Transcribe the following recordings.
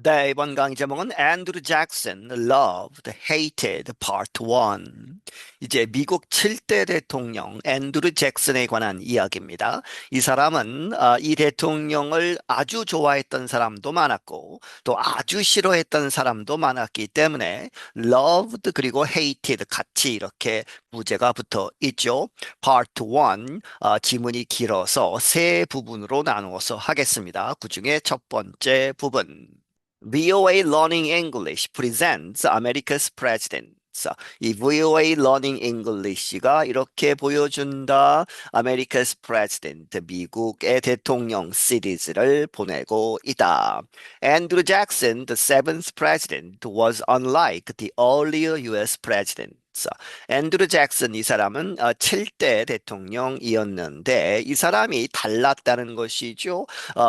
네, 이번 강의 제목은 Andrew Jackson, Loved, Hated, Part 1. 이제 미국 7대 대통령 앤드루 잭슨에 관한 이야기입니다. 이 사람은 이 대통령을 아주 좋아했던 사람도 많았고 또 아주 싫어했던 사람도 많았기 때문에 Loved 그리고 Hated 같이 이렇게 부제가 붙어 있죠. Part 1, 지문이 길어서 세 부분으로 나누어서 하겠습니다. 그중에 첫 번째 부분. VOA Learning English presents America's Presidents. 이 VOA Learning English가 이렇게 보여준다. America's President, 미국의 대통령 시리즈를 보내고 있다. Andrew Jackson, the seventh president, was unlike the earlier US presidents. 앤드루 잭슨 이 사람은 7대 대통령이었는데 이 사람이 달랐다는 것이죠.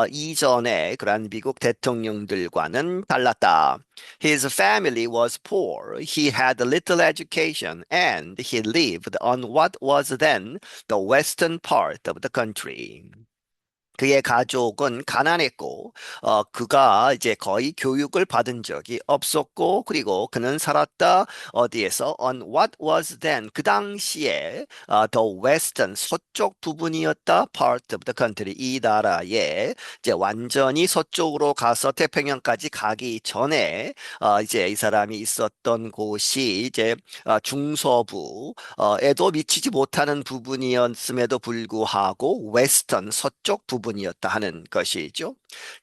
이전에 그러한 미국 대통령들과는 달랐다. His family was poor. He had little education and he lived on what was then the western part of the country. 그의 가족은 가난했고, 그가 이제 거의 교육을 받은 적이 없었고, 그리고 그는 살았다 어디에서 on what was then 그 당시에 the western 서쪽 부분이었다 part of the country 이 나라의 이제 완전히 서쪽으로 가서 태평양까지 가기 전에 이제 이 사람이 있었던 곳이 이제 중서부에도 미치지 못하는 부분이었음에도 불구하고 웨스턴 서쪽 부분이었다 하는 것이죠.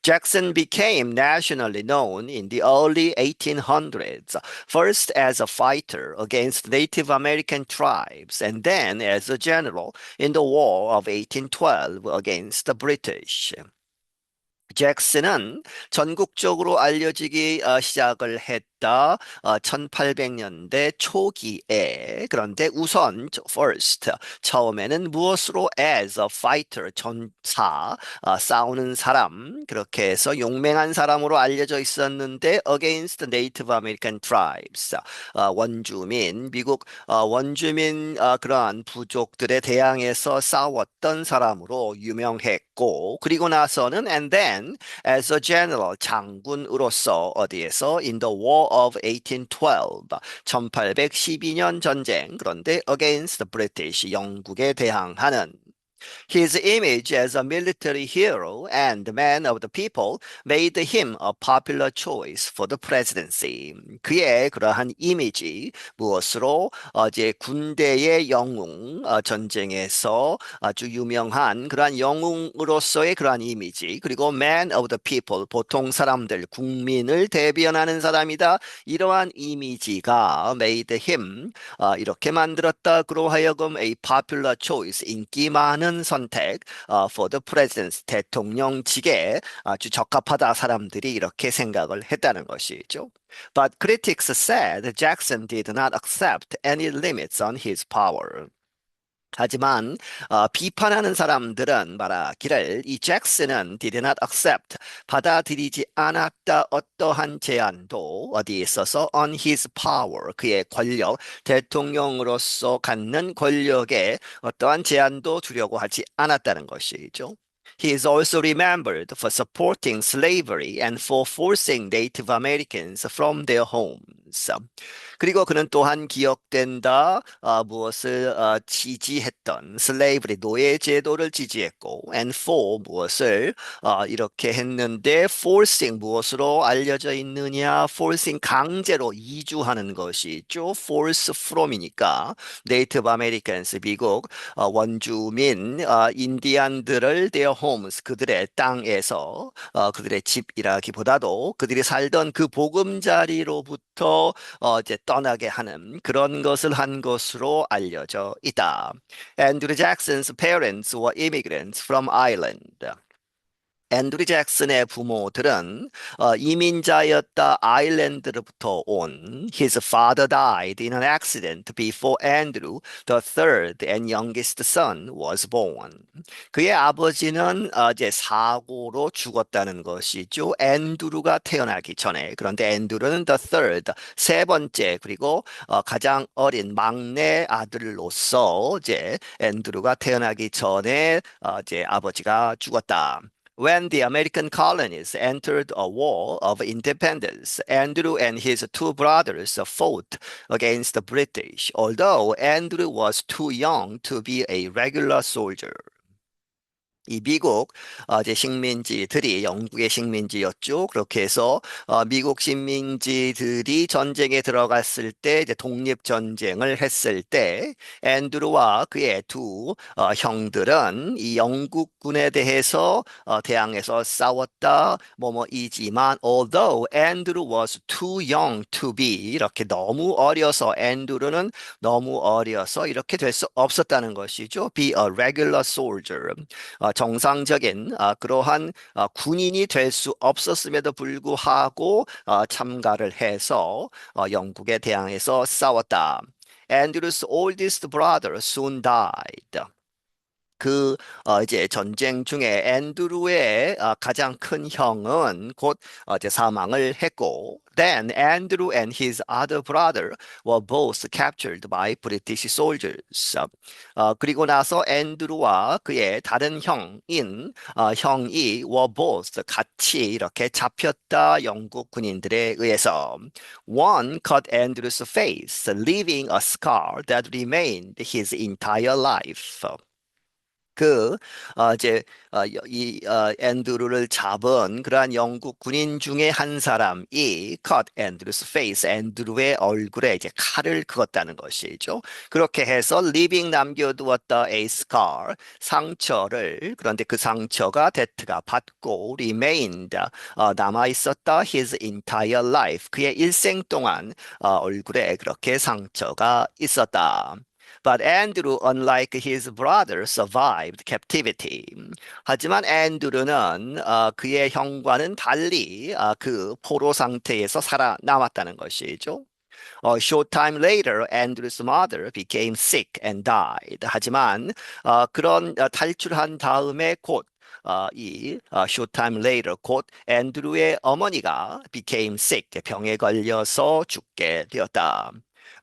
Jackson became nationally known in the early 1800s, first as a fighter against Native American tribes and then as a general in the War of 1812 against the British. 잭슨은 전국적으로 알려지기 시작을 했다. 1800년대 초기에. 그런데 우선 first 처음에는 무엇으로 as a fighter 전사 싸우는 사람 그렇게 해서 용맹한 사람으로 알려져 있었는데 against Native American tribes 원주민 미국 원주민 그러한 부족들에 대항해서 싸웠던 사람으로 유명했고 그리고 나서는 and then as a general 장군으로서 어디에서 in the War of 1812 1812년 전쟁 그런데 against the British 영국에 대항하는 His image as a military hero and man of the people made him a popular choice for the presidency. 그의 그러한 이미지 무엇으로 이제 군대의 영웅 전쟁에서 아주 유명한 그러한 영웅으로서의 그러한 이미지 그리고 man of the people 보통 사람들 국민을 대변하는 사람이다. 이러한 이미지가 made him 이렇게 만들었다. 그로 하여금 a popular choice 인기 많은 선택 for the presidency 대통령직에 아주 적합하다 사람들이 이렇게 생각을 했다는 것이죠. But critics said Jackson did not accept any limits on his power. 하지만 비판하는 사람들은 말하기를 이 잭슨은 did not accept 받아들이지 않았다 어떠한 제안도 어디에 있어서 on his power 그의 권력 대통령으로서 갖는 권력에 어떠한 제안도 두려고 하지 않았다는 것이죠. He is also remembered for supporting slavery and for forcing Native Americans from their homes. 그리고 그는 또한 기억된다. 무엇을 지지했던 slavery 노예 제도를 지지했고 and for 무엇을 이렇게 했는데 forcing 무엇으로 알려져 있느냐 forcing 강제로 이주하는 것이죠. force from이니까 Native Americans 미국 원주민 인디안들을 their homes 그들의 땅에서 그들의 집이라기보다도 그들이 살던 그 보금자리로부터 이제 떠나게 하는 그런 것을 한 것으로 알려져 있다. Andrew Jackson's parents were immigrants from Ireland. 앤드류 잭슨의 부모들은 이민자였다 아일랜드로부터 온 His father died in an accident before Andrew, the third and youngest son, was born. 그의 아버지는 이제 사고로 죽었다는 것이죠. 앤드루가 태어나기 전에. 그런데 앤드루는 the third, 세 번째 그리고 가장 어린 막내 아들로서 이제 앤드루가 태어나기 전에 이제 아버지가 죽었다. When the American colonies entered a war of independence, Andrew and his two brothers fought against the British, although Andrew was too young to be a regular soldier. 이 미국 이제 식민지들이 영국의 식민지였죠. 그렇게 해서 미국 식민지들이 전쟁에 들어갔을 때 이제 독립 전쟁을 했을 때 앤드루와 그의 두 형들은 이 영국군에 대해서 대항해서 싸웠다 뭐뭐이지만 although Andrew was too young to be 이렇게 너무 어려서 앤드루는 너무 어려서 이렇게 될 수 없었다는 것이죠. Be a regular soldier. 정상적인 그러한 군인이 될 수 없었음에도 불구하고 참가를 해서 영국에 대항해서 싸웠다. Andrew's oldest brother soon died. 이제 전쟁 중에 앤드루의 가장 큰 형은 곧 이제 사망을 했고, then Andrew and his other brother were both captured by British soldiers. 그리고 나서 앤드루와 그의 다른 형이 were both 같이 이렇게 잡혔다 영국 군인들에 의해서. One cut Andrew's face, leaving a scar that remained his entire life. 그 이제 앤드루를 잡은 그러한 영국 군인 중에 한 사람이 cut Andrew's face, 앤드루의 얼굴에 이제 칼을 그었다는 것이죠. 그렇게 해서 leaving 남겨두었다 a scar 상처를 그런데 그 상처가 데트가 받고 remained 남아 있었다 his entire life 그의 일생 동안 얼굴에 그렇게 상처가 있었다. But Andrew, unlike his brother, survived captivity. 하지만 앤드루는 그의 형과는 달리 그 포로 상태에서 살아남았다는 것이죠. Short time later, Andrew's mother became sick and died. 하지만 그런 탈출한 다음에 곧 short time later 곧 앤드루의 어머니가 became sick 병에 걸려서 죽게 되었다.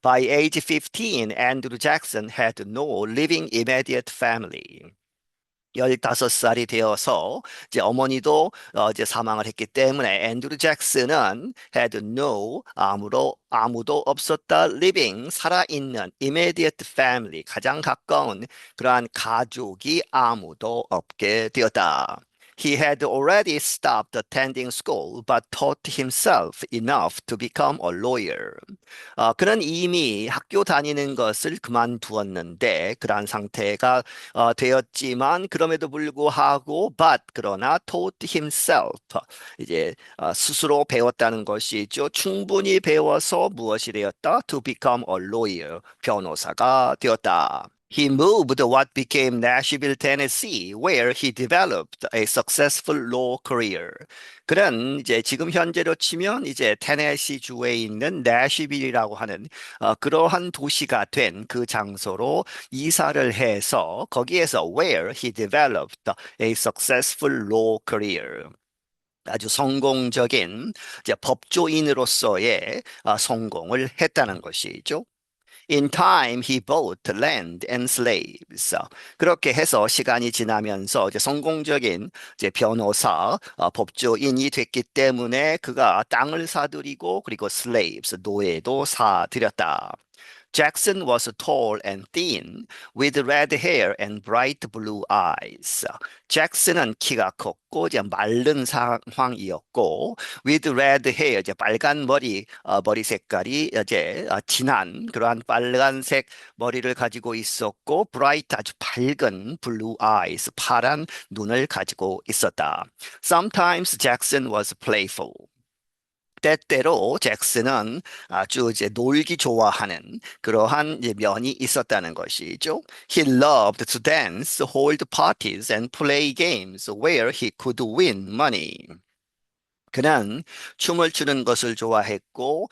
By age 15, Andrew Jackson had no living immediate family. 15살이 되어서 이제 어머니도 이제 사망을 했기 때문에 앤드루 잭슨은 had no 아무도 없었다 living 살아있는 immediate family 가장 가까운 그러한 가족이 아무도 없게 되었다. He had already stopped attending school but taught himself enough to become a lawyer. 그는 이미 학교 다니는 것을 그만두었는데 그러한 상태가 되었지만 그럼에도 불구하고 그러나 taught himself 이제 스스로 배웠다는 것이죠. 충분히 배워서 무엇이 되었다? To become a lawyer 변호사가 되었다. He moved what became Nashville, Tennessee, where he developed a successful law career. 그는 이제 지금 현재로 치면 이제 테네시 주에 있는 내시빌이라고 하는 그러한 도시가 된 그 장소로 이사를 해서 거기에서 where he developed a successful law career. 아주 성공적인 이제 법조인으로서의 성공을 했다는 것이죠. In time, he bought land and slaves. 그렇게 해서 시간이 지나면서 이제 성공적인 이제 변호사, 법조인이 됐기 때문에 그가 땅을 사들이고 그리고 slaves, 노예도 사들였다. Jackson was tall and thin, with red hair and bright blue eyes. 잭슨은 키가 컸고 이제 마른 상황이었고, with red hair 이제 빨간 머리 색깔이 이제 진한 그러한 빨간색 머리를 가지고 있었고, bright 아주 밝은 blue eyes 파란 눈을 가지고 있었다. Sometimes Jackson was playful. 때때로 잭슨은 아주 이제 놀기 좋아하는 그러한 이제 면이 있었다는 것이죠. He loved to dance, hold parties, and play games where he could win money. 그는 춤을 추는 것을 좋아했고,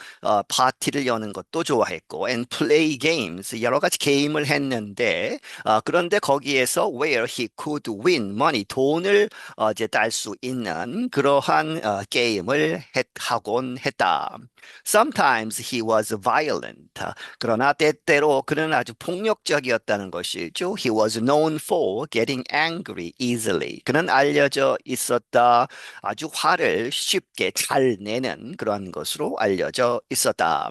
파티를 여는 것도 좋아했고, and play games, 여러 가지 게임을 했는데, 그런데 거기에서 where he could win money, 돈을 이제 딸 수 있는 그러한 게임을 하곤 했다. Sometimes he was violent. 그러나 때때로 그는 아주 폭력적이었다는 것이죠. He was known for getting angry easily. 그는 알려져 있었다. 아주 화를 쉽게 잘 내는 그러한 것으로 알려져 있었다.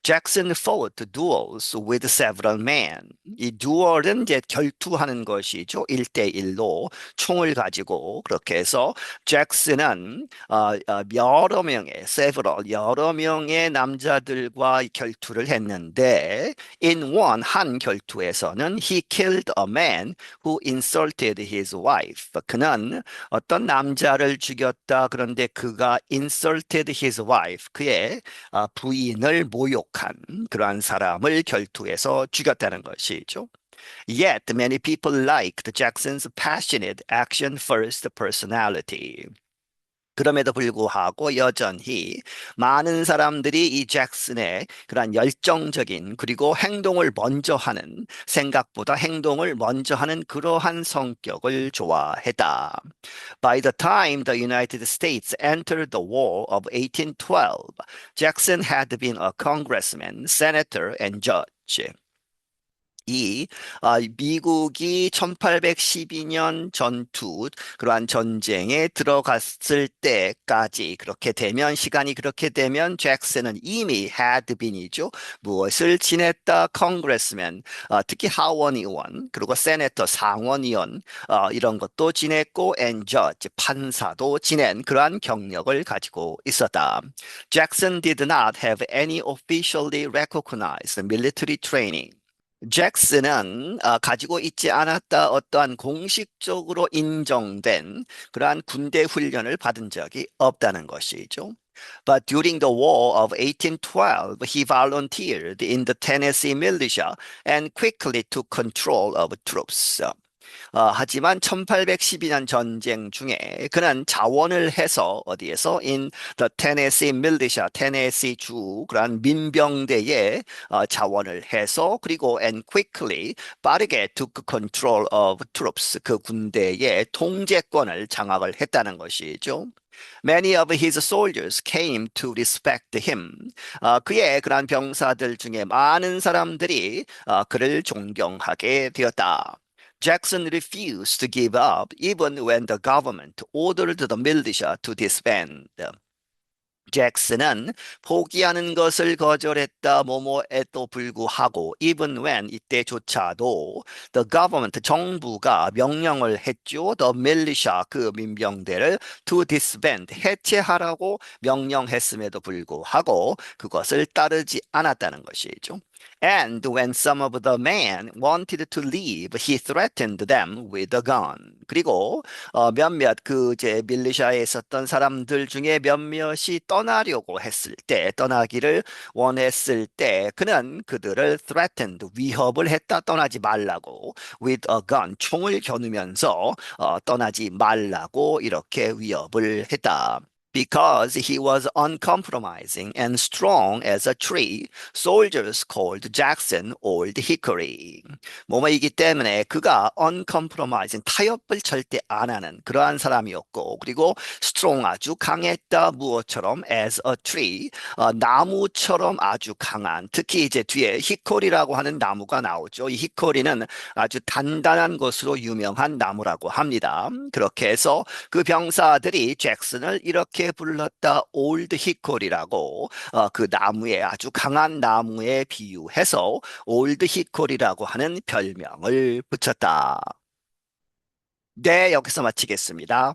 Jackson fought duels with several men. 이 듀얼은 이제 결투하는 것이죠. 1대1로 총을 가지고 그렇게 해서 잭슨은 여러 명의 several 여러 명의 남자들과 결투를 했는데 in one 한 결투에서는 he killed a man who insulted his wife. 그는 어떤 남자를 죽였다. 그런데 그가 insulted his wife. 그의 부인을 모욕한 그러한 사람을 결투에서 죽였다는 것이죠. Yet many people liked Jackson's passionate action-first personality. 그럼에도 불구하고 여전히 많은 사람들이 이 잭슨의 그러한 열정적인 그리고 행동을 먼저 하는 생각보다 행동을 먼저 하는 그러한 성격을 좋아했다. By the time the United States entered the War of 1812, Jackson had been a congressman, senator, and judge. 미국이 1812년 전투 그러한 전쟁에 들어갔을 때까지 그렇게 되면 시간이 그렇게 되면 잭슨은 이미 had been이죠. 무엇을 지냈다? congressman 특히 하원의원 그리고 세네터 상원의원 이런 것도 지냈고 and judge 판사도 지낸 그러한 경력을 가지고 있었다. Jackson did not have any officially recognized military training. 잭슨은 가지고 있지 않았다 어떠한 공식적으로 인정된 그러한 군대 훈련을 받은 적이 없다는 것이죠. But during the War of 1812, he volunteered in the Tennessee militia and quickly took control of troops. 하지만 1812년 전쟁 중에 그는 자원을 해서 어디에서 in the Tennessee militia, 테네시 주 그런 민병대에 자원을 해서 그리고 and quickly 빠르게 took control of troops 그 군대의 통제권을 장악을 했다는 것이죠. Many of his soldiers came to respect him. 그의 그런 병사들 중에 많은 사람들이 그를 존경하게 되었다. Jackson refused to give up even when the government ordered the militia to disband. 잭슨은 포기하는 것을 거절했다 뭐뭐에도 불구하고 even when 이때조차도 the government 정부가 명령을 했죠. the militia 그 민병대를 to disband 해체하라고 명령했음에도 불구하고 그것을 따르지 않았다는 것이죠. And when some of the men wanted to leave, he threatened them with a gun. 그리고 몇몇 그 이제 밀리샤에 있었던 사람들 중에 몇몇이 떠나려고 했을 때, 떠나기를 원했을 때, 그는 그들을 threatened, 위협을 했다, 떠나지 말라고, with a gun, 총을 겨누면서 떠나지 말라고 이렇게 위협을 했다. Because he was uncompromising and strong as a tree, soldiers called Jackson Old Hickory. 뭐뭐이기 때문에 그가 uncompromising, 타협을 절대 안 하는 그러한 사람이었고, 그리고 strong, 아주 강했다, 무엇처럼 as a tree, 나무처럼 아주 강한, 특히 이제 뒤에 히코리라고 하는 나무가 나오죠. 이 히코리는 아주 단단한 것으로 유명한 나무라고 합니다. 그렇게 해서 그 병사들이 잭슨을 이렇게 불렀다 올드 히콜이라고 그 나무에 아주 강한 나무에 비유해서 올드 히콜이라고 하는 별명을 붙였다. 네, 여기서 마치겠습니다.